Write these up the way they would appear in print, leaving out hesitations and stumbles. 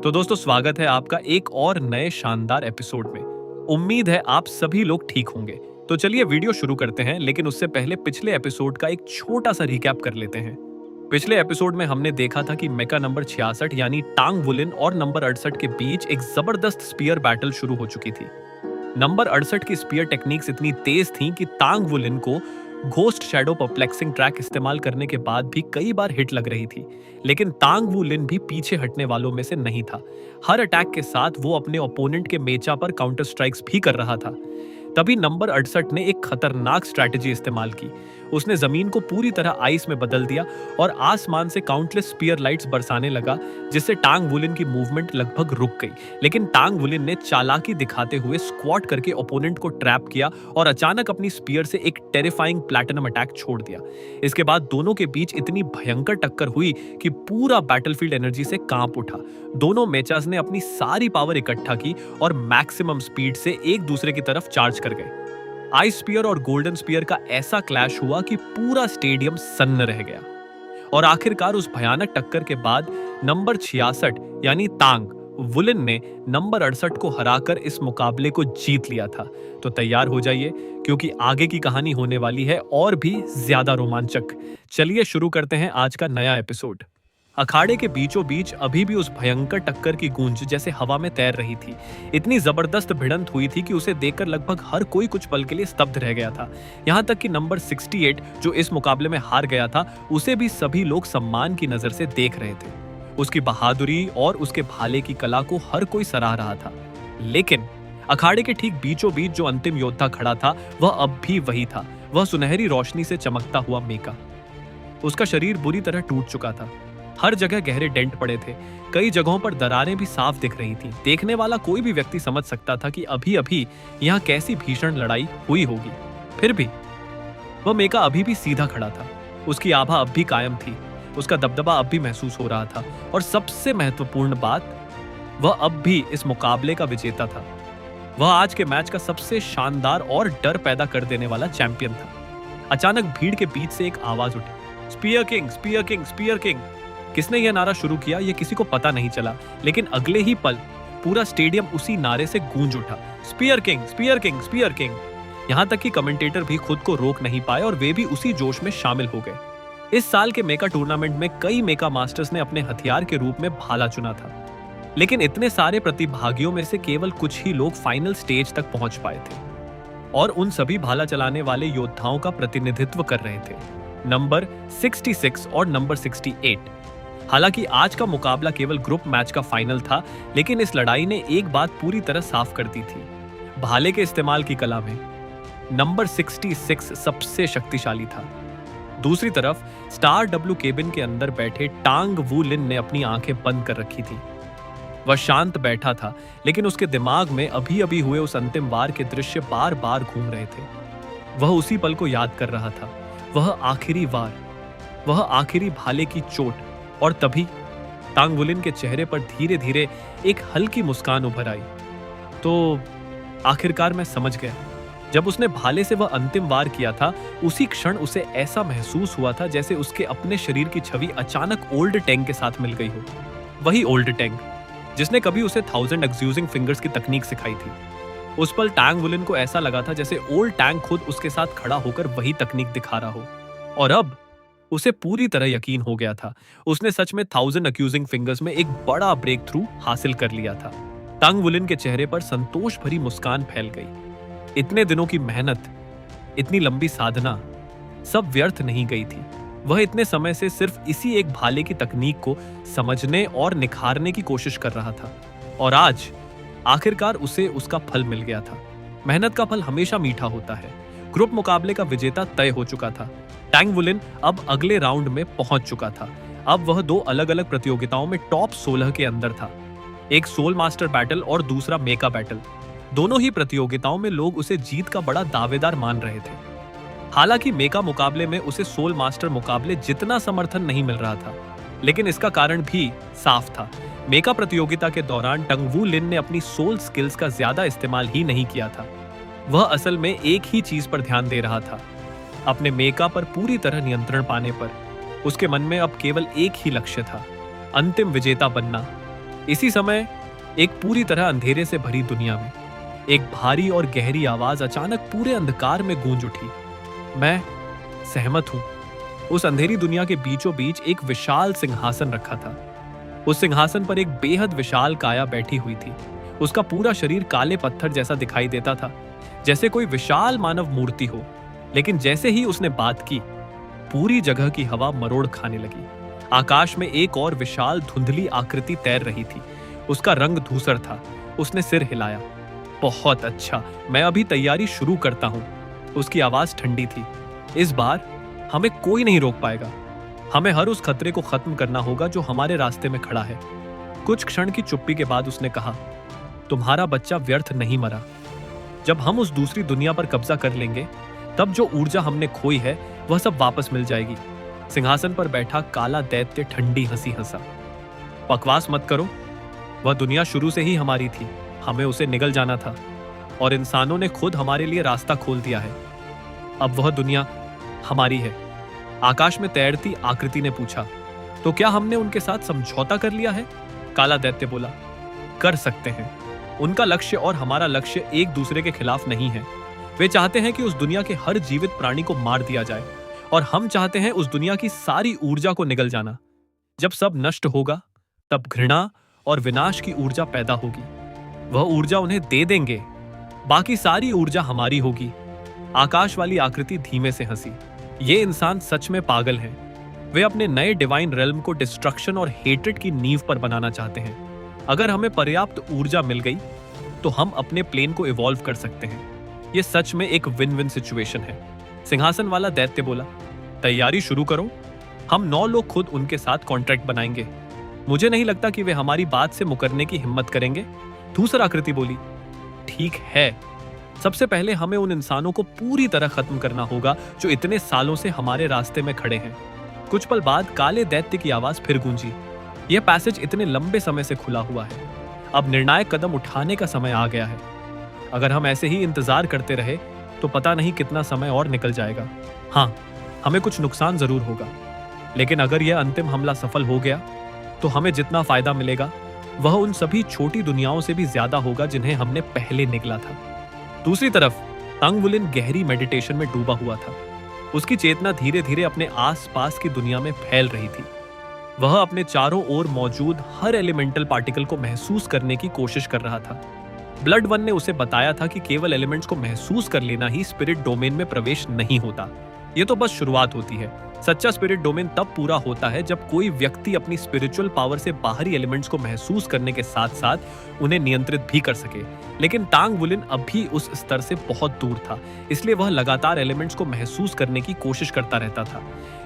तो दोस्तों स्वागत है आपका एक और नए शानदार एपिसोड में। उम्मीद है आप सभी लोग ठीक होंगे। तो चलिए वीडियो शुरू करते हैं, लेकिन उससे पहले पिछले एपिसोड का एक छोटा सा रिकैप कर लेते हैं। पिछले एपिसोड में हमने देखा था कि मेका नंबर 66 यानी टांग वुलिन और नंबर 68 के बीच एक जबरदस्त स्पीयर बैटल शुरू हो चुकी थी। नंबर 68 की स्पीयर टेक्निक्स इतनी तेज थीं कि टांग वुलिन को घोस्ट शैडो परप्लेक्सिंग ट्रैक इस्तेमाल करने के बाद भी कई बार हिट लग रही थी, लेकिन टांग वुलिन भी पीछे हटने वालों में से नहीं था। हर अटैक के साथ वो अपने ओपोनेंट के मेचा पर काउंटर स्ट्राइक्स भी कर रहा था। तभी नंबर 68 ने एक खतरनाक स्ट्रैटेजी इस्तेमाल की। उसने जमीन को पूरी तरह आइस में बदल दिया और आसमान से काउंटलेस स्पीयर लाइट्स बरसाने लगा, जिससे टांग वुलिन की मूवमेंट लगभग रुक गई। लेकिन टांग वुलिन ने चालाकी दिखाते हुए स्क्वाट करके ओपोनेंट को ट्रैप किया और अचानक अपनी स्पीयर से एक टेरिफाइंग प्लैटिनम अटैक छोड़ दिया। इसके बाद दोनों के बीच इतनी भयंकर टक्कर हुई कि पूरा बैटलफील्ड एनर्जी से कांप उठा। दोनों मेचास ने अपनी सारी पावर इकट्ठा की और मैक्सिमम स्पीड से एक दूसरे की तरफ चार्ज कर गए। आइस स्पीयर और गोल्डन स्पीयर का ऐसा क्लैश हुआ कि पूरा स्टेडियम सन्न रह गया। और आखिरकार उस भयानक टक्कर के बाद नंबर 66 यानी टांग वुलिन ने नंबर 68 को हराकर इस मुकाबले को जीत लिया था। तो तैयार हो जाइए, क्योंकि आगे की कहानी होने वाली है और भी ज्यादा रोमांचक। चलिए शुरू करते हैं आज का नया एपिसोड। अखाड़े के बीचों बीच अभी भी उस भयंकर टक्कर की गूंज जैसे हवा में तैर रही थी। इतनी जबरदस्त भिड़ंत हुई थी कि उसे देखकर लगभग हर कोई कुछ पल के लिए स्तब्ध रह गया था। यहाँ तक कि नंबर 68 जो इस मुकाबले में हार गया था, उसे भी सभी लोग सम्मान की नजर से देख रहे थे। उसकी बहादुरी और उसके भाले की कला को हर कोई सराह रहा था। लेकिन अखाड़े के ठीक बीचों बीच जो अंतिम योद्धा खड़ा था, वह अब भी वही था। वह सुनहरी रोशनी से चमकता हुआ मेका। उसका शरीर बुरी तरह टूट चुका था। हर जगह गहरे डेंट पड़े थे। कई जगहों पर दरारें भी साफ दिख रही थीं। देखने वाला कोई भी व्यक्ति समझ सकता था कि अभी अभी यहाँ कैसी भीषण लड़ाई हुई होगी। फिर भी वह मेका अभी भी सीधा खड़ा था। उसकी आभा अब भी कायम थी। उसका दबदबा अब भी महसूस हो रहा था। और सबसे महत्वपूर्ण बात, वह अब भी इस मुकाबले का विजेता था। वह आज के मैच का सबसे शानदार और डर पैदा कर देने वाला चैंपियन था। अचानक भीड़ के बीच से एक आवाज उठी, Spear King, Spear King, Spear King. किसने यह नारा शुरू किया यह किसी को पता नहीं चला, लेकिन अगले ही पल पूरा स्टेडियम उसी नारे से गूंज उठा, Spear King, Spear King, Spear King. यहां तक कि कमेंटेटर भी खुद को रोक नहीं पाए और वे भी उसी जोश में शामिल हो गए। इस साल के मेका टूर्नामेंट में कई मेका मास्टर्स ने अपने हथियार के रूप में भाला चुना था, लेकिन इतने सारे प्रतिभागियों में से केवल कुछ ही लोग फाइनल स्टेज तक पहुंच पाए थे। और उन सभी भाला चलाने वाले योद्धाओं का प्रतिनिधित्व कर रहे थे नंबर 66 और नंबर 68। हालांकि आज का मुकाबला केवल ग्रुप मैच का फाइनल था, लेकिन इस लड़ाई ने एक बात पूरी तरह साफ कर दी थी। भाले के इस्तेमाल की कला में नंबर 66 सबसे शक्तिशाली था। दूसरी तरफ स्टार डब्ल्यू केबिन के अंदर बैठे टांग वुलिन ने अपनी आंखें बंद कर रखी थी। वह शांत बैठा था, लेकिन उसके दिमाग में अभी अभी हुए उस अंतिम वार के दृश्य बार बार घूम रहे थे। वह उसी पल को याद कर रहा था, वह आखिरी वार, वह आखिरी भाले की चोट। और तभी टांग वुलिन के चेहरे पर धीरे धीरे एक हल्की मुस्कान उभर आई। तो आखिरकार मैं समझ गया। जब उसने भाले से वह अंतिम वार किया था, उसी क्षण उसे ऐसा महसूस हुआ था जैसे उसके अपने शरीर की छवि अचानक ओल्ड टैंग के साथ मिल गई हो। वही ओल्ड टैंग जिसने कभी उसे 1000 एक्सक्यूजिंग फिंगर्स की तकनीक सिखाई थी। उस पल टांग वुलिन को ऐसा लगा था जैसे ओल्ड टैंग खुद उसके साथ खड़ा होकर वही तकनीक दिखा रहा हो। और अब उसे पूरी तरह यकीन हो गया था, उसने सच में 1000 एक्यूजिंग फिंगर्स में एक बड़ा ब्रेक थ्रू हासिल कर लिया था। टांग वुलिन के चेहरे पर संतोष भरी मुस्कान फैल गई। इतने दिनों की मेहनत, इतनी लंबी साधना, सब व्यर्थ नहीं गई थी। वह इतने समय से सिर्फ इसी एक भाले की तकनीक को समझने और निखारने की कोशिश कर रहा था, और आज आखिरकार उसे उसका फल मिल गया था। मेहनत का फल हमेशा मीठा होता है। ग्रुप मुकाबले का विजेता तय हो चुका था। टांग वुलिन अब अगले राउंड में पहुंच चुका था। अब वह दो अलग अलग प्रतियोगिताओं में टॉप 16 के अंदर था, एक सोल मास्टर बैटल और दूसरा मेका बैटल। दोनों ही प्रतियोगिताओं में लोग उसे जीत का बड़ा दावेदार मान रहे थे। हालांकि मेका मुकाबले में उसे सोल मास्टर मुकाबले जितना समर्थन नहीं मिल रहा था, लेकिन इसका कारण भी साफ था। मेका प्रतियोगिता के दौरान टांग वुलिन ने अपनी सोल स्किल्स का ज्यादा इस्तेमाल ही नहीं किया था। वह असल में एक ही चीज पर ध्यान दे रहा था, अपने मेका पर पूरी तरह नियंत्रण पाने पर। उसके मन में अब केवल एक ही लक्ष्य था, अंतिम विजेता बनना। इसी समय एक पूरी तरह अंधेरे से भरी दुनिया में एक भारी और गहरी आवाज अचानक पूरे अंधकार में गूंज उठी। मैं सहमत हूं। उस अंधेरी दुनिया के बीचों बीच एक विशाल सिंहासन रखा था। उस सिंहासन पर एक बेहद विशाल काया बैठी हुई थी। उसका पूरा शरीर काले पत्थर जैसा दिखाई देता था, जैसे कोई विशाल मानव मूर्ति हो। लेकिन जैसे ही उसने बात की, पूरी जगह की हवा मरोड़ खाने लगी। आकाश में एक और विशाल धुंधली आकृति तैर रही थी। उसका रंग धूसर था। उसने सिर हिलाया। बहुत अच्छा, मैं अभी तैयारी शुरू करता हूं। उसकी आवाज ठंडी थी। इस बार हमें कोई नहीं रोक पाएगा। हमें हर उस खतरे को खत्म करना होगा जो हमारे रास्ते में खड़ा है। कुछ क्षण की चुप्पी के बाद उसने कहा, तुम्हारा बच्चा व्यर्थ नहीं मरा। जब हम उस दूसरी दुनिया पर कब्जा कर लेंगे, तब जो ऊर्जा हमने खोई है वह सब वापस मिल जाएगी। सिंहासन पर बैठा काला दैत्य ठंडी हंसी हंसा। बकवास मत करो। वह दुनिया शुरू से ही हमारी थी। हमें उसे निगल जाना था और इंसानों ने खुद हमारे लिए रास्ता खोल दिया है। अब वह दुनिया हमारी है। आकाश में तैरती आकृति ने पूछा, तो क्या हमने उनके साथ समझौता कर लिया है? काला दैत्य बोला, कर सकते हैं। उनका लक्ष्य और हमारा लक्ष्य एक दूसरे के खिलाफ नहीं है। वे चाहते हैं कि उस दुनिया के हर जीवित प्राणी को मार दिया जाए और हम चाहते हैं उस दुनिया की सारी ऊर्जा को निगल जाना। जब सब नष्ट होगा, तब घृणा और विनाश की ऊर्जा पैदा होगी। वह ऊर्जा उन्हें दे देंगे। बाकी सारी ऊर्जा हमारी होगी। आकाश वाली आकृति धीमे से हंसी। ये इंसान सच में पागल हैं। वे अपने नए डिवाइन रेल्म को डिस्ट्रक्शन और हेट्रेड की नींव पर बनाना चाहते हैं। अगर हमें पर्याप्त ऊर्जा मिल गई, तो हम अपने प्लेन को इवॉल्व कर सकते हैं। यह सच में एक विन विन सिचुएशन है। सिंहासन वाला दैत्य बोला, तैयारी शुरू करो। हम 9 लोग खुद उनके साथ कॉन्ट्रैक्ट बनाएंगे। मुझे नहीं लगता कि वे हमारी बात से मुकरने की हिम्मत करेंगे। दूसरा आकृति बोली, ठीक है। सबसे पहले हमें उन इंसानों को पूरी तरह खत्म करना होगा जो इतने सालों से हमारे रास्ते में खड़े हैं। कुछ पल बाद काले दैत्य की आवाज फिर गूंजी। यह पैसेज इतने लंबे समय से खुला हुआ है। अब निर्णायक कदम उठाने का समय आ गया है। अगर हम ऐसे ही इंतजार करते रहे, तो पता नहीं कितना समय और निकल जाएगा। हाँ, हमें कुछ नुकसान जरूर होगा, लेकिन अगर यह अंतिम हमला सफल हो गया, तो हमें जितना फायदा मिलेगा वह उन सभी छोटी दुनियाओं से भी ज्यादा होगा जिन्हें हमने पहले निगला था। दूसरी तरफ तंग वुलिन गहरी मेडिटेशन में डूबा हुआ था। उसकी चेतना धीरे धीरे अपने आसपास की दुनिया में फैल रही थी। वह अपने चारों ओर मौजूद हर एलिमेंटल पार्टिकल को महसूस करने की कोशिश कर रहा था। ब्लड वन ने उसे बताया था कि केवल एलिमेंट्स को महसूस कर लेना ही स्पिरिट डोमेन में प्रवेश नहीं होता। यह तो बस शुरुआत होती है। सच्चा स्पिरिट डोमेन तब पूरा होता है जब कोई व्यक्ति अपनी स्पिरिचुअल पावर से बाहरी एलिमेंट्स को महसूस करने के साथ साथ उन्हें नियंत्रित भी कर सके। लेकिन तांग वुलिन अभी उस स्तर से बहुत दूर था, इसलिए वह लगातार एलिमेंट्स को महसूस करने की कोशिश करता रहता था।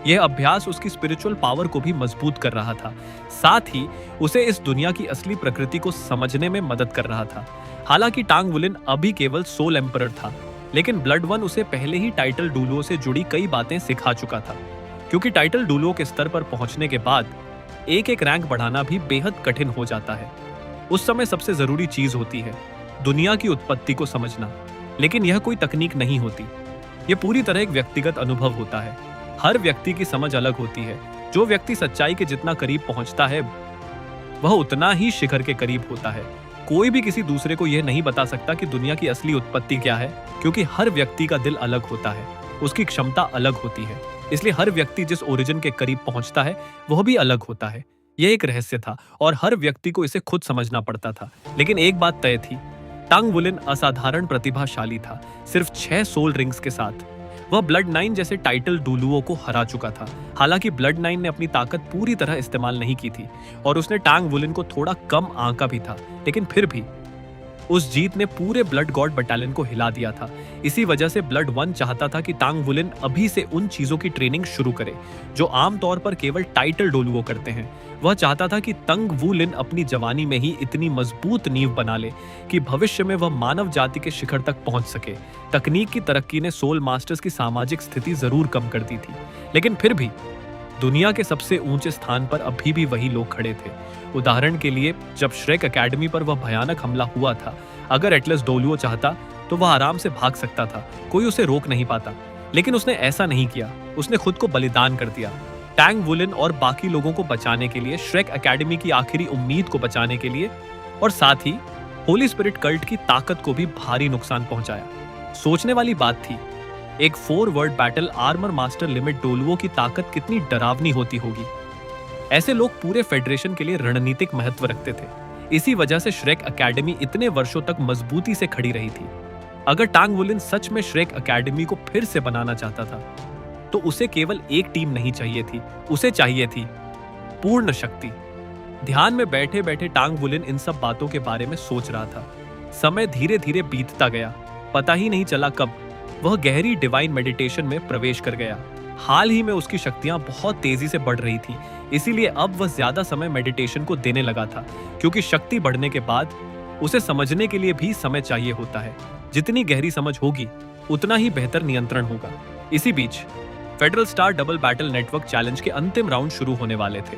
यह अभ्यास उसकी स्पिरिचुअल पावर को भी मजबूत कर रहा था, साथ ही उसे इस दुनिया की असली प्रकृति को समझने में मदद कर रहा था। हालांकि तांग वुलिन अभी केवल सोल एम्परर था, लेकिन ब्लड वन उसे पहले ही टाइटल डुलुओ से जुड़ी कई बातें सिखा चुका था। क्योंकि टाइटल डुलुओ के स्तर पर पहुंचने के बाद एक एक रैंक बढ़ाना भी बेहद कठिन हो जाता है। उस समय सबसे जरूरी चीज होती है दुनिया की उत्पत्ति को समझना। लेकिन यह कोई तकनीक नहीं होती, यह पूरी तरह एक व्यक्तिगत अनुभव होता है। हर व्यक्ति की समझ अलग होती है। जो व्यक्ति सच्चाई के जितना करीब पहुंचता है, वह उतना ही शिखर के करीब होता है। कोई भी किसी दूसरे को यह नहीं बता सकता कि दुनिया की असली उत्पत्ति क्या है, क्योंकि हर व्यक्ति का दिल अलग होता है, उसकी क्षमता अलग होती है। इसलिए हर व्यक्ति जिस ओरिजिन के करीब पहुंचता है, वह भी अलग होता है। यह एक रहस्य था और हर व्यक्ति को इसे खुद समझना पड़ता था। लेकिन एक बात तय थी, तांग वुलिन असाधारण प्रतिभाशाली था। सिर्फ 6 सोल रिंग्स के साथ वह ब्लड 9 जैसे टाइटल डुलुओ को हरा चुका था। हालांकि ब्लड 9 ने अपनी ताकत पूरी तरह इस्तेमाल नहीं की थी और उसने तांग वुलिन को थोड़ा कम आंका भी था, लेकिन फिर भी उस जीत ने पूरे ब्लड गॉड बटालियन को हिला दिया था। इसी वजह से ब्लड वन चाहता था कि तांग वुलिन अभी से उन चीजों की ट्रेनिंग शुरू करे जो आमतौर पर केवल टाइटल डोलुओ करते हैं। वह चाहता था कि तंग वुलिन अपनी जवानी में ही इतनी मजबूत नींव बना ले कि भविष्य में वह मानव जाति के शिखर तक पहुंच सके। तकनीक की तरक्की ने सोल मास्टर्स की सामाजिक स्थिति जरूर कम कर दी थी, लेकिन फिर भी दुनिया के सबसे ऊंचे स्थान पर अभी भी वही लोग खड़े थे। उदाहरण के लिए, जब श्रेक एकेडमी पर वह भयानक हमला हुआ था, अगर एटलस डोलुओ चाहता तो वह आराम से भाग सकता था, कोई उसे रोक नहीं पाता। लेकिन उसने ऐसा नहीं किया। उसने खुद को बलिदान कर दिया। टैंग वुलिन और बाकी लोगों को बचाने के लिए, श्रेक एकेडमी की आखिरी उम्मीद को बचाने के लिए, और साथ ही होली स्पिरिट कल्ट की ताकत को भी भारी नुकसान पहुंचाया। सोचने वाली बात थी, एक 4 word battle armour master limit Douluo की ताकत कितनी डरावनी होती होगी। ऐसे लोग पूरे फेडरेशन के लिए रणनीतिक महत्व रखते थे। इसी वजह से श्रेक एकेडमी इतने वर्षों तक मजबूती से खड़ी रही थी। अगर टांग वुलिन सच में श्रेक एकेडमी को फिर से बनाना चाहता था, तो उसे केवल एक टीम नहीं चाहिए थी, उसे चाहिए थी पूर्ण शक्ति। ध्यान में बैठे बैठे टांग वुलिन इन सब बातों के बारे में सोच रहा था। समय धीरे धीरे बीतता गया, पता ही नहीं चला कब वह गहरी डिवाइन मेडिटेशन में प्रवेश कर गया। हाल ही में उसकी शक्तियां बहुत तेजी से बढ़ रही थी, इसीलिए अब वह ज्यादा समय मेडिटेशन को देने लगा था, क्योंकि शक्ति बढ़ने के बाद उसे समझने के लिए भी समय चाहिए होता है। जितनी गहरी समझ होगी, उतना ही बेहतर नियंत्रण होगा। इसी बीच federal star double battle network challenge के अंतिम राउंड शुरू होने वाले थे।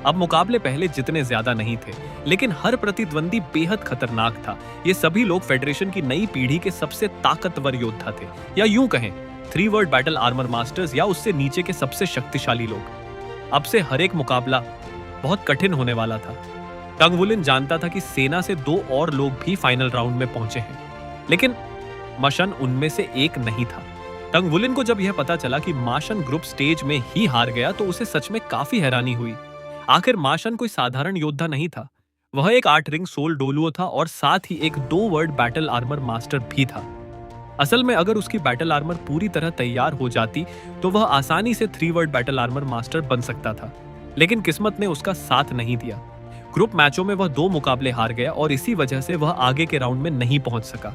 अब मुकाबले पहले जितने ज्यादा नहीं थे, लेकिन हर प्रतिद्वंदी बेहद खतरनाक था। ये सभी लोग फेडरेशन की नई पीढ़ी के सबसे ताकतवर योद्धा थे, या यूं कहें 3 वर्ड बैटल आर्मर मास्टर्स, या उससे नीचे के सबसे शक्तिशाली लोग। अब से हर एक मुकाबला बहुत कठिन होने वाला था। टांग वुलिन जानता था कि सेना से 2 और लोग भी फाइनल राउंड में पहुंचे हैं, लेकिन मशन उनमें से एक नहीं था। टांग वुलिन को जब यह पता चला कि माशन ग्रुप स्टेज में ही हार गया, तो उसे सच में काफी हैरानी हुई। आखिर माशन कोई साधारण योद्धा नहीं था, वह एक 8 रिंग सोल डोलुओ था और साथ ही एक 2 वर्ड बैटल आर्मर मास्टर भी था। असल में अगर उसकी बैटल आर्मर पूरी तरह तैयार हो जाती, तो वह आसानी से 3 वर्ड बैटल आर्मर मास्टर बन सकता था, लेकिन किस्मत ने उसका साथ नहीं दिया। ग्रुप मैचों में वह 2 मुकाबले हार गया और इसी वजह से वह आगे के राउंड में नहीं पहुंच सका।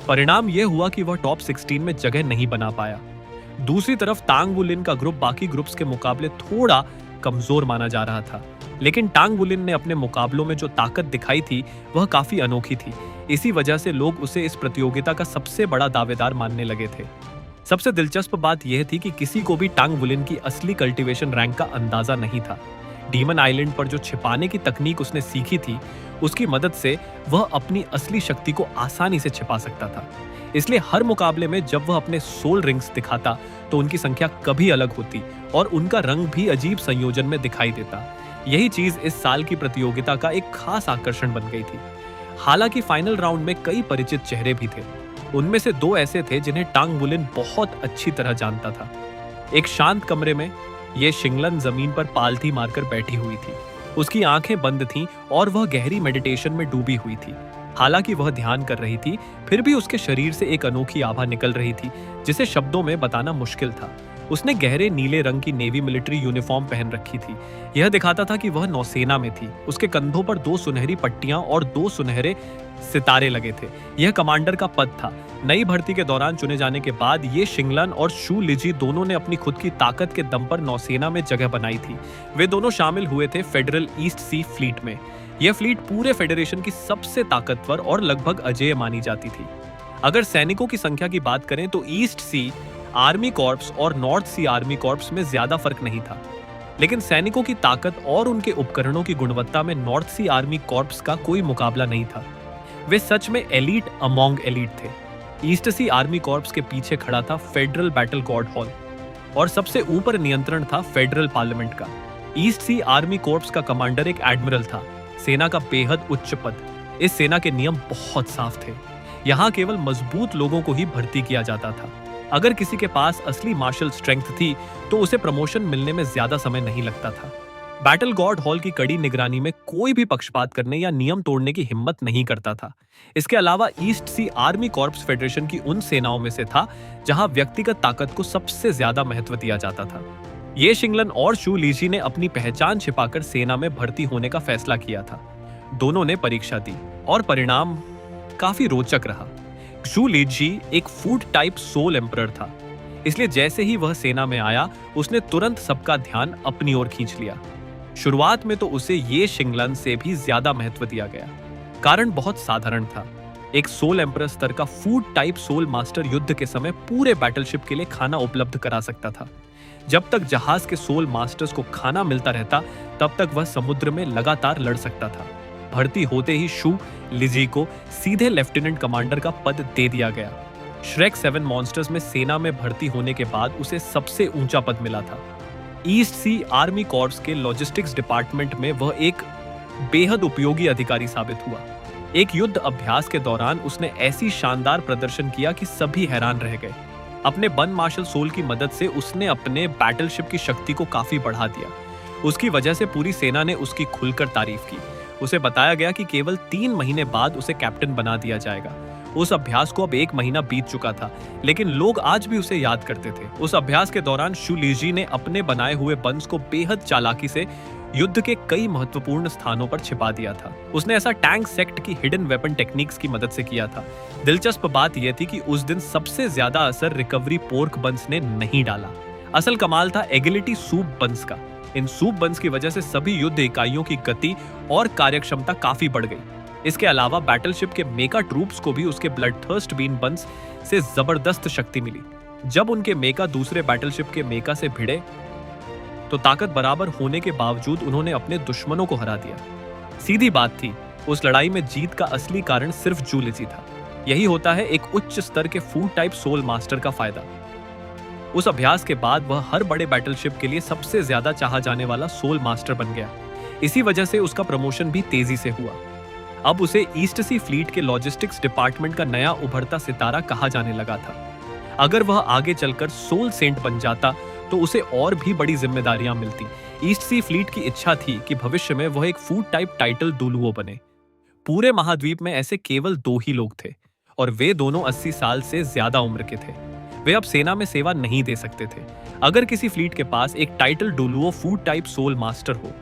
परिणाम यह हुआ कि वह टॉप 16 में जगह नहीं बना पाया। दूसरी तरफ टांग वुलिन का ग्रुप बाकी ग्रुप्स के मुकाबले थोड़ा कमजोर माना जा रहा था, लेकिन टांग वुलिन ने अपने मुकाबलों में जो ताकत दिखाई थी, वह काफी अनोखी थी। इसी वजह से लोग उसे इस प्रतियोगिता का सबसे बड़ा दावेदार मानने लगे थे। सबसे दिलचस्प बात यह थी कि किसी को भी टांग वुलिन की असली कल्टीवेशन रैंक का अंदाजा नहीं था। डीमन आइलैंड पर जो छिपाने की तकनीक उसने सीखी थी, उसकी मदद से वह अपनी असली शक्ति को आसानी से छिपा सकता था। इसलिए हर मुकाबले में जब वह अपने सोल रिंग्स दिखाता, तो उनकी संख्या कभी अलग होती और उनका रंग भी अजीब संयोजन में दिखाई देता। यही चीज इस साल की प्रतियोगिता का एक खास आकर्षण बन गई थी। हालांकि फाइनल राउंड में कई परिचित चेहरे भी थे। उनमें से 2 ऐसे थे जिन्हें टांग वुलिन बहुत अच्छी तरह जानता था। एक शांत कमरे में ये शिंगलन जमीन पर पालथी मारकर बैठी हुई थी। उसकी आंखें बंद थीं और वह गहरी मेडिटेशन में डूबी हुई थी। हालांकि वह ध्यान कर रही थी, फिर भी उसके शरीर से एक अनोखी आभा निकल रही थी, जिसे शब्दों में बताना मुश्किल था। उसने गहरे नीले रंग की नेवी मिलिट्री यूनिफॉर्म पहन रखी थी। यह दिखाता था कि वह नौसेना में थी। उसके कंधों पर 2 सुनहरी पट्टियां और 2 सुनहरे सितारे लगे थे। यह कमांडर का पद था। नई भर्ती के दौरान चुने जाने के बाद ये शिंगलन और शू लिजी दोनों ने अपनी खुद की ताकत के दम पर नौसेना में जगह बनाई थी। वे दोनों शामिल हुए थे फेडरल ईस्ट सी फ्लीट में। यह फ्लीट पूरे फेडरेशन की सबसे ताकतवर और लगभग अजेय मानी जाती थी। अगर सैनिकों की संख्या की बात करें तो ईस्ट सी आर्मी कॉर्प्स और नॉर्थ सी आर्मी कॉर्प्स में ज्यादा फर्क नहीं था, लेकिन सैनिकों की ताकत और उनके उपकरणों की गुणवत्ता में नॉर्थ सी आर्मी कॉर्प्स का कोई मुकाबला नहीं था। वे सच में एलीट अमोंग एलीट थे। ईस्ट सी आर्मी कॉर्प्स के पीछे खड़ा था फेडरल बैटल गॉड हॉल और सबसे ऊपर नियंत्रण था फेडरल पार्लियामेंट का। ईस्ट सी आर्मी कॉर्प्स का कमांडर एक एडमिरल था, सेना का बेहद उच्च पद। इस सेना के नियम बहुत साफ थे। यहाँ केवल मजबूत लोगों को ही भर्ती किया जाता था। अगर किसी के पास असली मार्शल स्ट्रेंथ थी, तो उसे प्रमोशन मिलने में ज्यादा समय नहीं लगता था। बैटल गॉड हॉल की कड़ी निगरानी में कोई भी पक्षपात करने या नियम तोड़ने की हिम्मत नहीं करता था। इसके अलावा ईस्ट सी आर्मी कॉर्प्स फेडरेशन की उन सेनाओं में से था जहां व्यक्तिगत ताकत को सबसे ज्यादा महत्व दिया जाता था। ये शिंगलन और शू लीजी ने अपनी पहचान छिपाकर सेना में भर्ती होने का फैसला किया था। दोनों ने परीक्षा दी और परिणाम काफी रोचक रहा। शू लीजी एक फूड टाइप सोल एम्परर था, इसलिए जैसे ही वह सेना में आया, उसने तुरंत सबका ध्यान अपनी ओर खींच लिया। शुरुआत में तो उसे ये शिंगलन से भी ज्यादा महत्व दिया गया। कारण बहुत साधारण था। एक सोल एम्परर स्तर का फूड टाइप सोल मास्टर युद्ध के समय पूरे बैटलशिप के लिए खाना उपलब्ध करा सकता था। जब तक जहाज के सोल मास्टर्स को खाना मिलता रहता, तब तक वह समुद्र में लगातार लड़ सकता था। भर्ती होते ही शू लिजी को सीधे लेफ्टिनेंट कमांडर का पद दे दिया गया। श्रेक 7 मॉन्स्टर्स में सेना में भर्ती होने के बाद उसे सबसे ऊंचा पद मिला था। ईस्ट सी आर्मी कॉर्प्स के लॉजिस्टिक्स डिपार्टमेंट में वह एक बेहद उपयोगी अधिकारी साबित हुआ। एक युद्ध अभ्यास के दौरान उसने ऐसी शानदार प्रदर्शन किया कि सभी हैरान रह गए। अपने वन मार्शल सोल की मदद से उसने अपने बैटलशिप की शक्ति को काफी बढ़ा दिया। उसकी वजह से पूरी सेना ने उसकी खुलकर तारीफ की। उसे बताया गया कि केवल 3 महीने बाद उसे कैप्टन बना दिया जाएगा। उस अभ्यास को अब 1 महीना बीत चुका था, लेकिन लोग आज भी उसे याद करते थे। उस अभ्यास के दौरान शू लीजी ने अपने बनाए हुए बंस को बेहद चालाकी से युद्ध के कई महत्वपूर्ण स्थानों पर छिपा दिया था। उसने ऐसा टैंक सेक्ट की हिडन वेपन टेक्निक्स की मदद से किया था। दिलचस्प बात यह थी कि उस दिन सबसे ज्यादा असर रिकवरी पोर्क बंस ने नहीं डाला। असल कमाल था एगिलिटी सूप बंस का। इन सूप बंस की वजह से सभी युद्ध इकाइयों की गति और कार्यक्षमता काफी बढ़ गई। इसके अलावा बैटलशिप के मेका ट्रूप्स को भी उसके ब्लडथर्स्ट बीन बंस से जबरदस्त शक्ति मिली। जब उनके मेका दूसरे बैटलशिप के मेका से भिड़े तो ताकत बराबर होने के बावजूद उन्होंने अपने दुश्मनों को हरा दिया। सीधी बात थी, उस लड़ाई में जीत का असली कारण सिर्फ जू लिजी था। यही होता है एक उच्च स्तर के फूड टाइप सोल मास्टर का फायदा। उस अभ्यास के बाद वह हर बड़े बैटलशिप के लिए सबसे ज्यादा चाहा जाने वाला सोल मास्टर बन गया। इसी वजह से उसका प्रमोशन भी तेजी से हुआ। अब उसे ईस्ट सी फ्लीट के लॉजिस्टिक्स डिपार्टमेंट का नया उभरता सितारा कहा जाने लगा था। अगर वह आगे चलकर सोल सेंट बन जाता तो उसे और भी बड़ी जिम्मेदारियां मिलती। ईस्ट सी फ्लीट की इच्छा थी कि भविष्य में वह एक फूड टाइप टाइटल डुलुओ बने। पूरे महाद्वीप में ऐसे केवल 2 ही लोग थे और वे दोनों 80 साल से ज्यादा उम्र के थे। वे अब सेना में सेवा नहीं दे सकते थे। अगर किसी फ्लीट के पास एक title Douluo food type soul master हो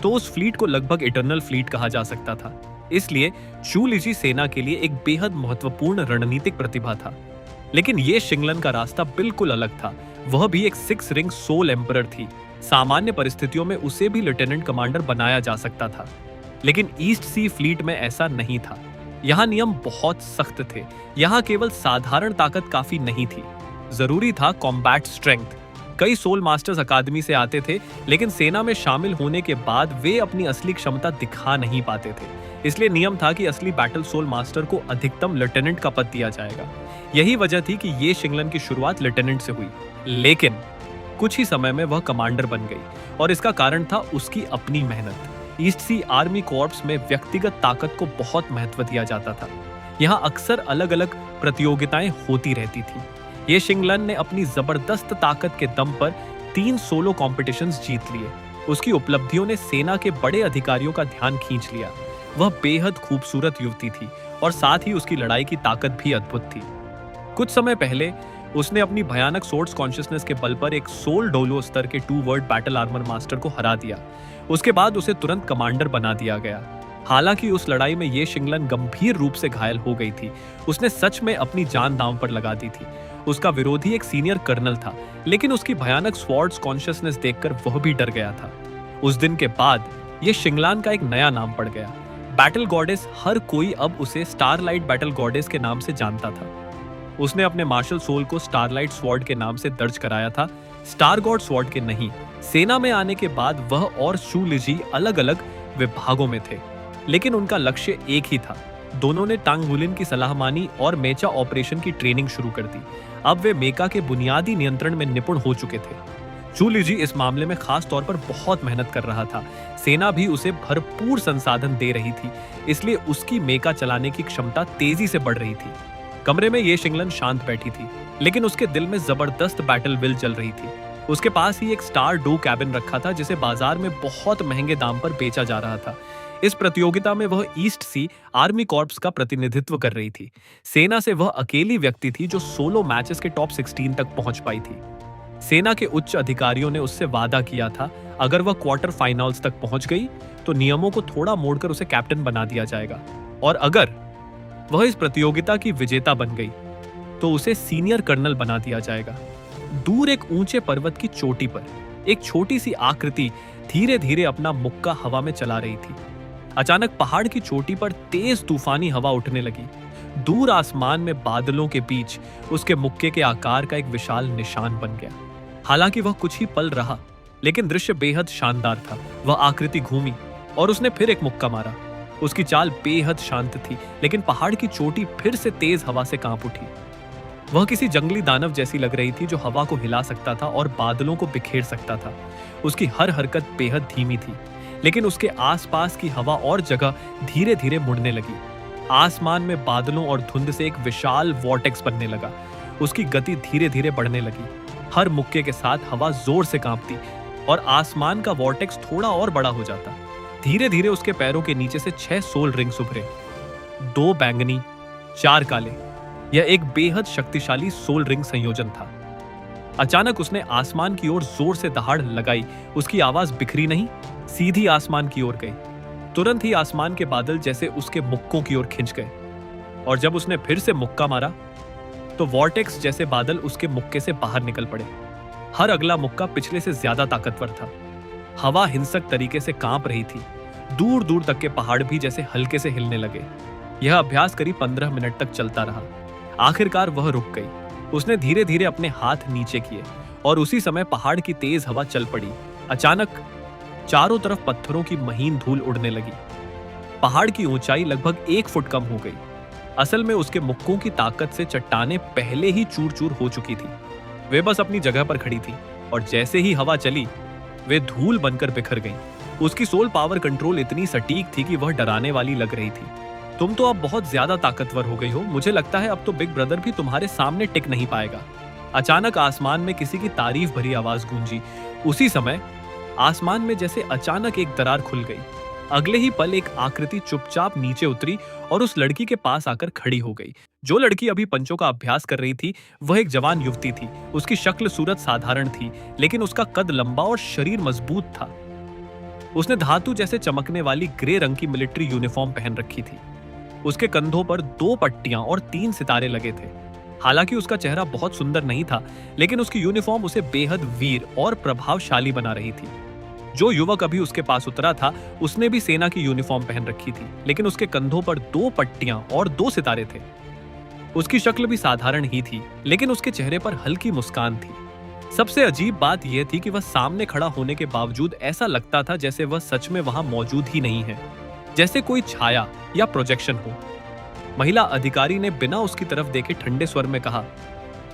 तो उस फ्लीट को लगभग इटर्नल फ्लीट कहा जा सकता था। इसलिए शू लीजी सेना के लिए एक बेहद महत्वपूर्ण रणनीतिक प्रतिभा था। लेकिन ये शिंगलन का रास्ता बिल्कुल अलग था। वह भी एक 6 रिंग सोल एम्परर थी। सामान्य परिस्थितियों में उसे भी लेफ्टिनेंट कमांडर बनाया जा सकता था, लेकिन ईस्ट सी फ्लीट में ऐसा नहीं था। यहाँ नियम बहुत सख्त थे। यहाँ केवल साधारण ताकत काफी नहीं थी, जरूरी था कॉम्बैट स्ट्रेंथ। कई सोल मास्टर्स अकादमी से आते थे, लेकिन सेना में शामिल होने के बाद वे अपनी असली क्षमता दिखा नहीं पाते थे। इसलिए नियम था कि असली बैटल सोल मास्टर को अधिकतम लेफ्टिनेंट का पद दिया जाएगा। यही वजह थी कि ये शिंगलन की शुरुआत लेफ्टिनेंट से हुई, लेकिन कुछ ही समय में वह कमांडर बन गई और इसका कारण था उसकी अपनी मेहनत। ईस्ट सी आर्मी कॉर्प्स में व्यक्तिगत ताकत को बहुत महत्व दिया जाता था। यहाँ अक्सर अलग अलग प्रतियोगिताएं होती रहती थी। ये शिंगलन ने अपनी जबरदस्त ताकत के दम पर 3 सोलो कॉम्पिटिशन्स जीत लिए। उसकी उपलब्धियों ने सेना के बड़े अधिकारियों का ध्यान खींच लिया। वह बेहद खूबसूरत युवती थी और साथ ही उसकी लड़ाई की ताकत भी अद्भुत थी। कुछ समय पहले उसने अपनी भयानक सोर्स कॉन्शियसनेस के बल पर एक सोल डोलो स्तर के 2 वर्ड बैटल आर्मर मास्टर को हरा दिया। उसके बाद उसे तुरंत कमांडर बना दिया गया। हालांकि उस लड़ाई में ये शिंगलन गंभीर रूप से घायल हो गई थी। उसने सच में अपनी जान दांव पर लगा दी थी। उसका विरोधी एक सीनियर कर्नल था, लेकिन उसकी भयानक स्वॉर्ड्स कॉन्शियसनेस देखकर वह भी डर गया था। उस दिन के बाद यह शिंगलान का एक नया नाम पड़ गया, बैटल गॉडेस। हर कोई अब उसे स्टारलाइट बैटल गॉडेस के नाम से जानता था। उसने अपने मार्शल सोल को स्टारलाइट स्वॉर्ड के नाम से दर्ज कराया था, स्टार गॉड स्वॉर्ड के नहीं। सेना में आने के बाद वह और शू लीजी अलग अलग विभागों में थे, लेकिन उनका लक्ष्य एक ही था। दोनों ने टांग हुलिन की सलाह मानी और मेचा ऑपरेशन की ट्रेनिंग शुरू कर दी। अब वे मेका के बुनियादी नियंत्रण में निपुण हो चुके थे। शू लीजी इस मामले में खास तौर पर बहुत मेहनत कर रहा था। सेना भी उसे भरपूर संसाधन दे रही थी, इसलिए उसकी मेका चलाने की क्षमता तेजी से बढ़ रही थी। कमरे में ये शिंगलन शांत बैठी थी, लेकिन उसके दिल में जबरदस्त बैटल विल चल रही थी। उसके पास ही एक स्टार डो कैबिन रखा था, जिसे बाजार में बहुत महंगे दाम पर बेचा जा रहा था। इस प्रतियोगिता में वह ईस्ट सी आर्मी कॉर्प्स का प्रतिनिधित्व कर रही थी। सेना से वह अकेली व्यक्ति थी जो सोलो मैचेस के टॉप 16 तक पहुंच पाई थी। सेना के उच्च अधिकारियों ने उससे वादा किया था, अगर वह क्वार्टर फाइनल्स तक पहुंच गई तो नियमों को थोड़ा मोड़कर उसे कैप्टन बना दिया जाएगा, और अगर वह इस प्रतियोगिता की विजेता बन गई तो उसे सीनियर कर्नल बना दिया जाएगा। दूर एक ऊंचे पर्वत की चोटी पर एक छोटी सी आकृति धीरे धीरे अपना मुक्का हवा में चला रही थी। अचानक पहाड़ की चोटी पर तेज तूफानी हवा उठने लगी। दूर आसमान में बादलों के बीच उसके मुक्के के आकार का एक विशाल निशान बन गया। हालांकि वह कुछ ही पल रहा, लेकिन दृश्य बेहद शानदार था। वह आकृति घूमी और उसने फिर एक मुक्का मारा। उसकी चाल बेहद शांत थी, लेकिन पहाड़ की चोटी फिर से तेज हवा से कांप उठी। वह किसी जंगली दानव जैसी लग रही थी जो हवा को हिला सकता था और बादलों को बिखेर सकता था। उसकी हर हरकत बेहद धीमी थी, लेकिन उसके आसपास की हवा और जगह धीरे धीरे मुड़ने लगी। आसमान में बादलों और धुंध से एक विशाल वॉर्टेक्स बनने लगा। उसकी गति धीरे धीरे बढ़ने लगी। हर मुक्के के साथ हवा जोर से कांपती और आसमान का वॉर्टेक्स थोड़ा और बड़ा हो जाता। धीरे धीरे उसके पैरों के नीचे से 6 सोल रिंग्स उभरे, 2 बैंगनी, 4 काले। यह एक बेहद शक्तिशाली सोल रिंग संयोजन था। अचानक उसने आसमान की ओर जोर से दहाड़ लगाई। उसकी आवाज बिखरी नहीं, सीधी आसमान की ओर गई। तुरंत ही आसमान के बादल जैसे उसके मुक्कों की ओर खिंच गए, और जब उसने फिर से मुक्का मारा तो वॉर्टेक्स जैसे बादल उसके मुक्के से बाहर निकल पड़े। हर अगला मुक्का पिछले से ज्यादा ताकतवर था। हवा हिंसक तरीके से कांप रही थी। दूर दूर तक के पहाड़ भी जैसे हल्के से हिलने लगे। यह अभ्यास करीब 15 मिनट तक चलता रहा। आखिरकार वह रुक गई। उसने धीरे धीरे अपने हाथ नीचे किए और उसी समय पहाड़ की तेज हवा चल पड़ी। अचानक चारों तरफ पत्थरों की महीन धूल उड़ने लगी। पहाड़ की ऊंचाई लगभग 1 फुट कम हो गई। असल में उसके मुक्कों की ताकत से चट्टानें पहले ही चूर चूर हो चुकी थी। वे बस अपनी जगह पर खड़ी थी, और जैसे ही हवा चली वे धूल बनकर बिखर गईं। उसकी सोल पावर कंट्रोल इतनी सटीक थी कि वह डराने वाली लग रही थी। तुम तो अब बहुत ज्यादा ताकतवर हो गई हो। मुझे लगता है अब तो बिग ब्रदर भी तुम्हारे सामने टिक नहीं पाएगा। अचानक आसमान में किसी की तारीफ भरी आवाज गूंजी। उसी समय आसमान में जैसे अचानक एक दरार खुल गई। अगले ही पल एक आकृति चुपचाप नीचे उतरी और उस लड़की के पास आकर खड़ी हो गई। जो लड़की अभी पंचों का अभ्यास कर रही थी वह एक जवान युवती थी। उसकी शक्ल सूरत साधारण थी, लेकिन उसका कद लंबा और शरीर मजबूत था। उसने धातु जैसे चमकने वाली ग्रे रंग की मिलिट्री यूनिफॉर्म पहन रखी थी। उसके कंधों पर 2 पट्टियां और 3 सितारे लगे थे। हालांकि उसका चेहरा बहुत सुंदर नहीं था, लेकिन उसकी यूनिफॉर्म उसे बेहद वीर और प्रभावशाली बना रही थी। जो युवक अभी उसके पास उतरा था उसने भी सेना की यूनिफॉर्म पहन रखी थी, लेकिन उसके कंधों पर 2 पट्टियां और 2 सितारे थे। उसकी शक्ल भी साधारण ही थी, लेकिन उसके चेहरे पर हल्की मुस्कान थी। सबसे अजीब बात यह थी कि वह सामने खड़ा होने के बावजूद ऐसा लगता था जैसे वह सच में वहां मौजूद ही नहीं है, जैसे कोई छाया या प्रोजेक्शन हो। महिला अधिकारी ने बिना उसकी तरफ देखे ठंडे स्वर में कहा,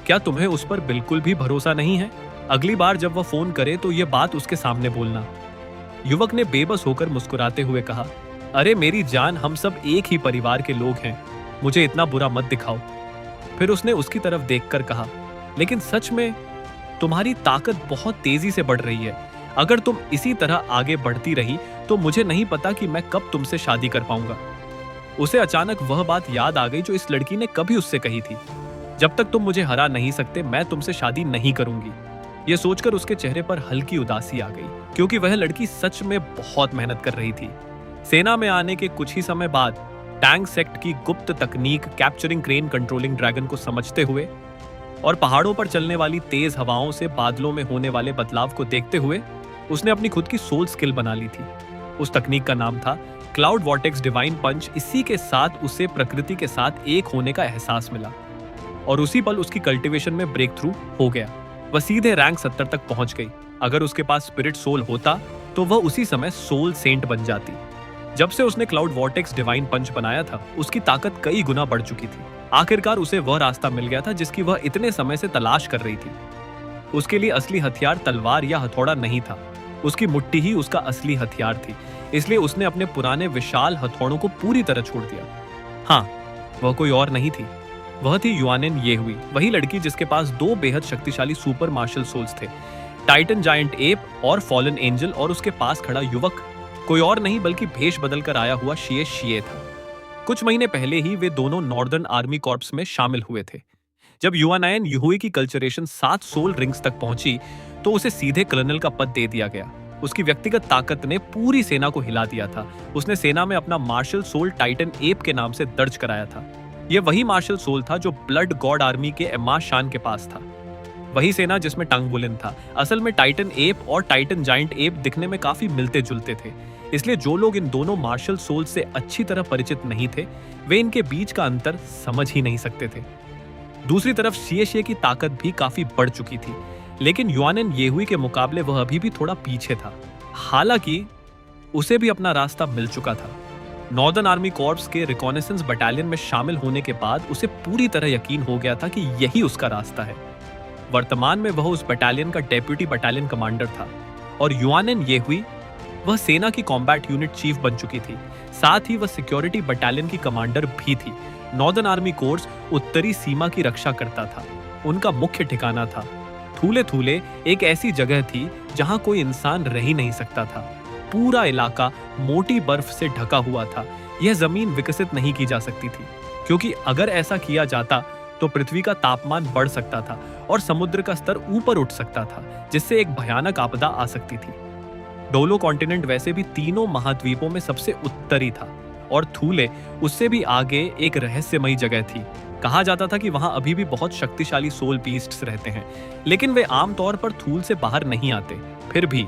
क्या तुम्हें उस पर बिल्कुल भी भरोसा नहीं है? अगली बार जब वह फोन करे तो यह बात उसके सामने बोलना। युवक ने बेबस होकर मुस्कुराते हुए कहा, अरे मेरी जान, हम सब एक ही परिवार के लोग हैं, मुझे इतना बुरा मत दिखाओ। फिर उसने उसकी तरफ देखकर कहा, लेकिन सच में तुम्हारी ताकत बहुत तेजी से बढ़ रही है। अगर तुम इसी तरह आगे बढ़ती रही तो मुझे नहीं पता कि मैं कब तुमसे शादी कर पाऊंगा। उसे अचानक वह बात याद आ गई जो इस लड़की ने कभी उससे कही थी, जब तक तुम मुझे हरा नहीं सकते मैं तुमसे शादी नहीं करूंगी। यह सोचकर उसके चेहरे पर हल्की उदासी आ गई, क्योंकि वह लड़की सच में बहुत मेहनत कर रही थी। सेना में आने के कुछ ही समय बाद टैंक सेक्ट की गुप्त तकनीक कैप्चरिंग क्रेन कंट्रोलिंग ड्रैगन को समझते हुए और पहाड़ों पर चलने वाली तेज हवाओं से बादलों में होने वाले बदलाव को देखते हुए उसने अपनी खुद की सोल स्किल बना ली थी। उस तकनीक का नाम था क्लाउड वॉर्टेक्स डिवाइन पंच। इसी के साथ उसे प्रकृति के साथ एक होने का एहसास मिला, और उसी पल उसकी कल्टीवेशन में ब्रेक थ्रू हो गया। वह सीधे रैंक 70 तक पहुंच गई। अगर उसके पास स्पिरिट सोल होता तो वह उसी समय सोल सेंट बन जाती। जब से उसने क्लाउड वॉर्टेक्स डिवाइन पंच बनाया था उसकी ताकत कई गुना बढ़ चुकी थी। आखिरकार उसे वह रास्ता मिल गया था जिसकी वह इतने समय से तलाश कर रही थी। उसके लिए असली हथियार तलवार या हथौड़ा नहीं था, उसकी मुट्ठी ही उसका असली हथियार थी। इसलिए उसने अपने पुराने विशाल हथौड़ों को पूरी तरह छोड़ दिया। हाँ, वह कोई और नहीं थी, वह थी युआनेन येहुई, वही लड़की जिसके पास 2 बेहद शक्तिशाली सुपर मार्शल सोल्स थे, टाइटन जायंट एप और फॉलन एंजल। और उसके पास खड़ा युवक कोई और नहीं बल्कि भेष बदलकर आया हुआ शिए था। कुछ महीने पहले ही वे दोनों नॉर्दर्न आर्मी कॉर्प्स में शामिल हुए थे। जब युआनेन येहुई की कल्चरेशन 7 सोल रिंग्स तक पहुंची तो उसे सीधे कर्नल का पद दे दिया गया। उसकी व्यक्तिगत ताकत ने पूरी सेना को हिला दिया था। उसने सेना में अपना मार्शल सोल टाइटन एप के नाम से दर्ज कराया था। यह वही मार्शल सोल था जो ब्लड गॉड आर्मी के एम्मा शान के पास था, वही सेना जिसमें टंग बुलिन था। असल में टाइटन एप और टाइटन जायंट एप दिखने में काफी मिलते जुलते थे, इसलिए जो लोग इन दोनों मार्शल सोल से अच्छी तरह परिचित नहीं थे वे इनके बीच का अंतर समझ ही नहीं सकते थे। दूसरी तरफ शिए की ताकत भी काफी बढ़ चुकी थी, लेकिन युआनेन येहुई के मुकाबले वह अभी भी थोड़ा पीछे था। हालांकि उसे भी अपना रास्ता मिल चुका था। नॉर्दर्न आर्मी कॉर्प्स के रिकॉनेसेंस बटालियन में शामिल होने के बाद उसे पूरी तरह यकीन हो गया था कि यही उसका रास्ता है। वर्तमान में वह उस बटालियन का डेप्यूटी बटालियन कमांडर था और युआनेन येहुई वह सेना की कॉम्बैट यूनिट चीफ बन चुकी थी। साथ ही वह सिक्योरिटी बटालियन की कमांडर भी थी। नॉर्दर्न आर्मी कोर्स उत्तरी सीमा की रक्षा करता था। उनका मुख्य ठिकाना था थूले थूले, एक ऐसी जगह थी जहां कोई इंसान रह ही नहीं सकता था। पूरा इलाका मोटी बर्फ से ढका हुआ था। यह जमीन विकसित नहीं की जा सकती थी, क्योंकि अगर ऐसा किया जाता तो पृथ्वी का तापमान बढ़ सकता था और समुद्र का स्तर ऊपर उठ सकता था, जिससे एक भयानक आपदा आ सकती थी। डोलो कॉन्टिनेंट वैसे भी तीनों महाद्वीपों में सबसे उत्तरी था और थूले उससे भी आगे एक रहस्यमयी जगह थी। कहा जाता था कि वहां अभी भी बहुत शक्तिशाली सोल बीस्ट्स रहते हैं, लेकिन वे आमतौर पर थूल से बाहर नहीं आते। फिर भी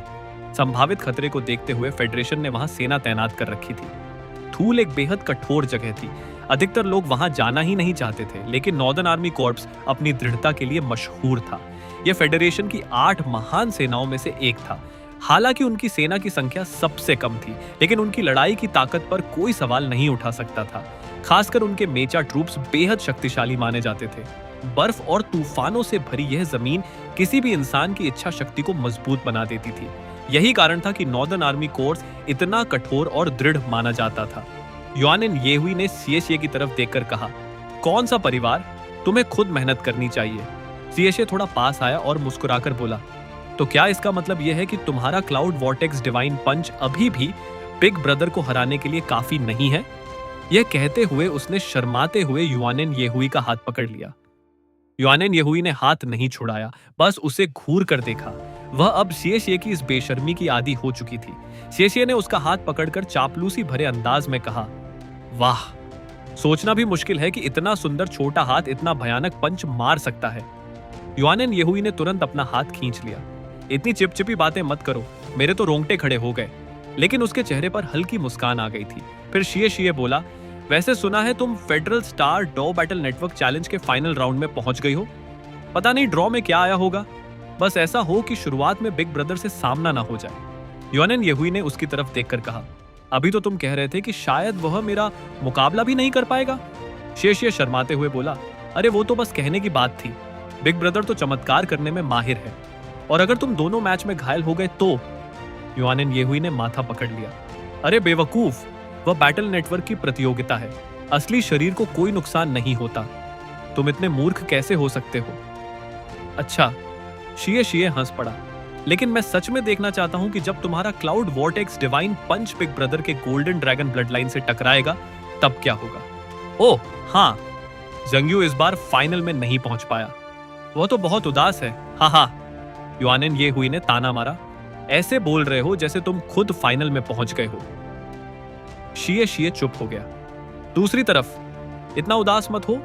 संभावित खतरे को देखते हुए फेडरेशन ने वहां सेना तैनात कर रखी थी। थूल एक बेहद कठोर जगह थी। अधिकतर लोग वहां जाना ही नहीं चाहते थे, लेकिन नॉर्दर्न आर्मी कॉर्प्स अपनी दृढ़ता के लिए मशहूर था। यह फेडरेशन की 8 महान सेनाओं में से एक था। हालांकि उनकी सेना की संख्या सबसे कम थी, लेकिन उनकी लड़ाई की ताकत पर कोई सवाल नहीं उठा सकता था। खासकर उनके मेचा ट्रूप्स बेहद शक्तिशाली माने जाते थे। बर्फ और तूफानों से भरी यह जमीन किसी भी इंसान की इच्छा शक्ति को मजबूत बना देती थी। यही कारण था कि नॉर्दर्न आर्मी कोर्स इतना कठोर और दृढ़ माना जाता था। युआनेन येहुई ने सीएसए की तरफ देखकर कहा, कौन सा परिवार? तुम्हें खुद मेहनत करनी चाहिए। सीएसए थोड़ा पास आया और मुस्कुराकर बोला, तो क्या इसका मतलब यह है कि तुम्हारा क्लाउड वॉर्टेक्स डिवाइन पंच अभी भी बिग ब्रदर को हराने के लिए काफी नहीं है? यह कहते हुए उसने शर्माते हुए युआनेन येहुई का हाथ पकड़ लिया। युआनेन येहुई ने हाथ नहीं छुड़ाया, बस उसे घूर कर देखा। वह अब सीएसए की इस बेशर्मी की आदी हो चुकी थी। सीएसए ने उसका हाथ पकड़कर चापलूसी भरे अंदाज में कहा, वाह, सोचना भी मुश्किल है कि इतना सुंदर छोटा हाथ इतना भयानक पंच मार सकता है। युआनेन येहुई ने तुरंत अपना हाथ खींच लिया। इतनी चिपचिपी बातें मत करो, मेरे तो रोंगटे खड़े हो गए। लेकिन उसके चेहरे पर हल्की मुस्कान आ गई थी। फिर सीएसए बोला, वैसे सुना है तुम फेडरल स्टार डॉ बैटल नेटवर्क चैलेंज के फाइनल राउंड में पहुंच गई हो। पता नहीं ड्रॉ में क्या आया होगा, बस ऐसा हो कि शुरुआत में बिग ब्रदर से सामना ना हो जाए। युआनेन येहुई ने उसकी तरफ देखकर कहा, अभी तो तुम कह रहे थे कि शायद वह मेरा मुकाबला भी नहीं कर पाएगा। सीएसए शर्माते हुए बोला, अरे वो तो बस कहने की बात थी। बिग ब्रदर तो चमत्कार करने में माहिर है, और अगर तुम दोनों मैच में घायल हो गए तो? युआनेन येहुई ने माथा पकड़ लिया, अरे बेवकूफ, वह बैटल नेटवर्क की प्रतियोगिता है। असली शरीर को कोई नुकसान नहीं होता। तुम इतने मूर्ख कैसे हो सकते हो? अच्छा, सीएसए हंस पड़ा, लेकिन मैं सच में देखना चाहता हूं कि जब तुम्हारा क्लाउड वॉर्टेक्स डिवाइन पंच बिग ब्रदर के गोल्डन ड्रैगन ब्लड लाइन से टकराएगा तब क्या होगा। ओह हाँ, जंग्यू इस बार फाइनल में नहीं पहुंच पाया। वह तो बहुत उदास है। हा, युआनेन येहुई ने ताना मारा, ऐसे बोल रहे हो जैसे तुम खुद फाइनल में पहुंच गए हो। सीएसए चुप हो गया। दूसरी तरफ, इतना उदास मत हो।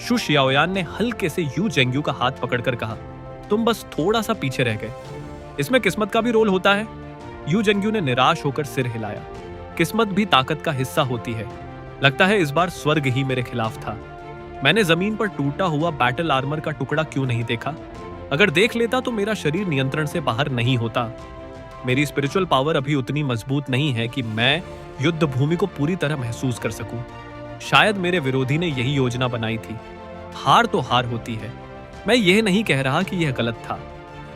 शु शियाओयान ने हल्के से यू जेंग्यू का हाथ पकड़कर कहा, तुम बस थोड़ा सा पीछे रह गए। इसमें किस्मत का भी रोल होता है। यू जेंग्यू ने निराश होकर सिर हिलाया। किस्मत भी ताकत का हिस्सा होती है। लगता है इस बार स्वर्ग ही मेरे खिलाफ था। मैंने जमीन पर टूटा हुआ बैटल आर्मर का टुकड़ा क्यों नहीं देखा? अगर देख लेता तो मेरा शरीर नियंत्रण से बाहर नहीं होता। मेरी स्पिरिचुअल पावर अभी उतनी मजबूत नहीं है कि मैं युद्ध भूमि को पूरी तरह महसूस कर सकूं। शायद मेरे विरोधी ने यही योजना बनाई थी। हार तो हार होती है। मैं यह नहीं कह रहा कि यह गलत था।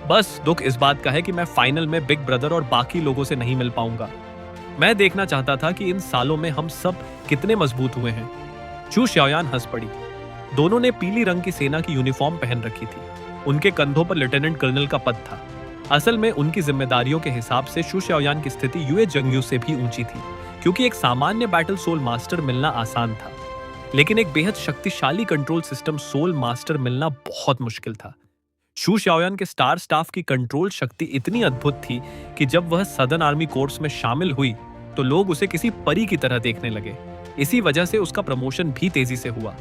बस दुख इस बात का है कि मैं फाइनल में बिग ब्रदर और बाकी लोगों से नहीं मिल पाऊंगा। मैं देखना चाहता था कि इन सालों में हम सब कितने मजबूत हुए हैं। चू शाओयान हंस पड़ी। दोनों ने पीली रंग की सेना की यूनिफॉर्म पहन रखी थी। उनके कंधों पर लेफ्टिनेंट कर्नल का पद था। असल में उनकी जिम्मेदारियों के हिसाब से शु शाओयान की स्थिति युए जंग्यू से भी ऊंची थी, क्योंकि एक सामान्य बैटल सोल मास्टर मिलना आसान था, लेकिन एक बेहद शक्तिशाली कंट्रोल सिस्टम सोल मास्टर मिलना बहुत मुश्किल था। शु शाओयान के स्टार स्टाफ की कंट्रोल शक्ति इतनी अद्भुत थी कि जब वह सदर्न आर्मी कोर्स में शामिल हुई तो लोग उसे किसी परी की तरह देखने लगे। इसी वजह से उसका प्रमोशन भी तेजी से हुआ।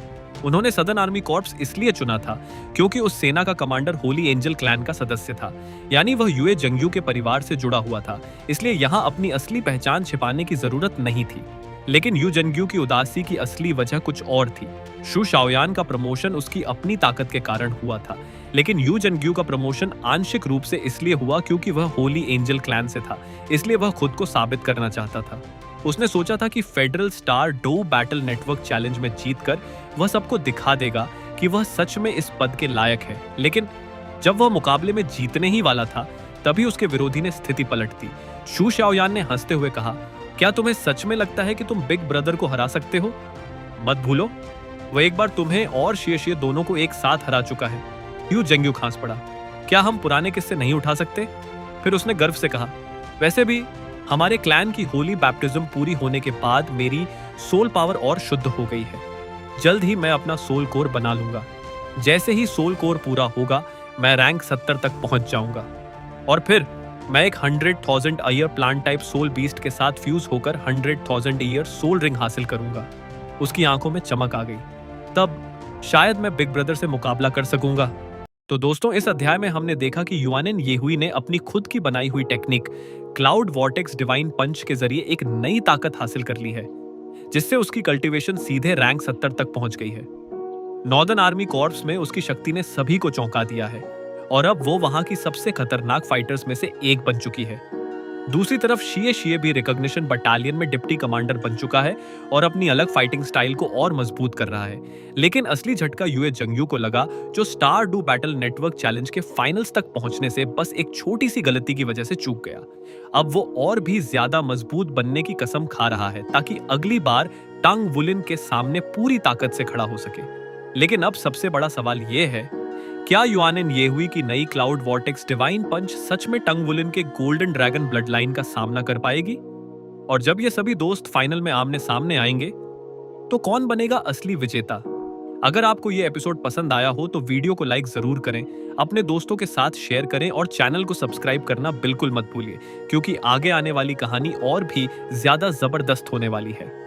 उन्होंने सदर्न आर्मी कॉर्प्स इसलिए चुना था क्योंकि उस सेना का कमांडर होली एंजल क्लैन का सदस्य था, यानी वह युए जंग्यू के परिवार से जुड़ा हुआ था। इसलिए यहाँ अपनी असली पहचान छिपाने की जरूरत नहीं थी। लेकिन यू जंग्यू की उदासी की असली वजह कुछ और थी। शु शाओयान का प्रमोशन उसकी अपनी ताकत के कारण हुआ था, लेकिन यू जंग्यू का प्रमोशन आंशिक रूप से इसलिए हुआ क्योंकि वह होली एंजल क्लैन से था। इसलिए वह खुद को साबित करना चाहता था। उसने सोचा था कि फेडरल स्टार डो बैटल नेटवर्क चैलेंज में जीतकर वह सबको दिखा देगा कि वह सच में इस पद के लायक है। लेकिन जब वह मुकाबले में जीतने ही वाला था, तभी उसके विरोधी ने स्थिति पलट दी। शू शाओयान ने हंसते हुए कहा, क्या तुम्हें सच में लगता है कि तुम बिग ब्रदर को हरा सकते हो? मत भूलो, वह एक बार तुम्हें और शिए दोनों को एक साथ हरा चुका है। ह्यू जेंग्यू खांस पड़ा। क्या हम पुराने किस्से नहीं उठा सकते? फिर उसने गर्व से कहा, वैसे भी हमारे क्लैन की होली बैप्टिज्म पूरी होने के बाद मेरी सोल पावर और शुद्ध हो गई है। जल्द ही मैं अपना सोल कोर बना लूंगा। जैसे ही सोल कोर पूरा होगा, मैं रैंक 70 तक पहुंच जाऊंगा और फिर मैं एक 100,000 year plant type soul beast के साथ फ्यूज होकर 100,000 ईयर सोल रिंग हासिल करूंगा। उसकी आंखों में चमक आ गई। तब शायद मैं बिग ब्रदर से मुकाबला कर सकूंगा। तो दोस्तों, इस अध्याय में हमने देखा कि युआनिन येहुई ने अपनी खुद की बनाई हुई टेक्निक क्लाउड वॉर्टेक्स डिवाइन पंच के जरिए एक नई ताकत हासिल कर ली है, जिससे उसकी कल्टीवेशन सीधे रैंक 70 तक पहुंच गई है। नॉर्दर्न आर्मी कॉर्प्स में उसकी शक्ति ने सभी को चौंका दिया है और अब वो वहां की सबसे खतरनाक फाइटर्स में से एक बन चुकी है। दूसरी तरफ शिए भी रिकॉग्निशन बटालियन में डिप्टी कमांडर बन चुका है और अपनी अलग फाइटिंग स्टाइल को और मजबूत कर रहा है। लेकिन असली झटका यूए जंगयू को लगा, जो star do battle network challenge के फाइनल्स तक पहुंचने से बस एक छोटी सी गलती की वजह से चूक गया। अब वो और भी ज्यादा मजबूत बनने की कसम खा रहा है ताकि अगली बार टंग वुलिन के सामने पूरी ताकत से खड़ा हो सके। लेकिन अब सबसे बड़ा सवाल ये है, क्या युआनिन येहुई की नई क्लाउड वॉर्टेक्स डिवाइन पंच सच में टंग वुलिन के गोल्डन ड्रैगन ब्लड लाइन का सामना कर पाएगी? और जब ये सभी दोस्त फाइनल में आमने सामने आएंगे, तो कौन बनेगा असली विजेता? अगर आपको ये एपिसोड पसंद आया हो तो वीडियो को लाइक जरूर करें, अपने दोस्तों के साथ शेयर करें और चैनल को सब्सक्राइब करना बिल्कुल मत भूलिए, क्योंकि आगे आने वाली कहानी और भी ज्यादा जबरदस्त होने वाली है।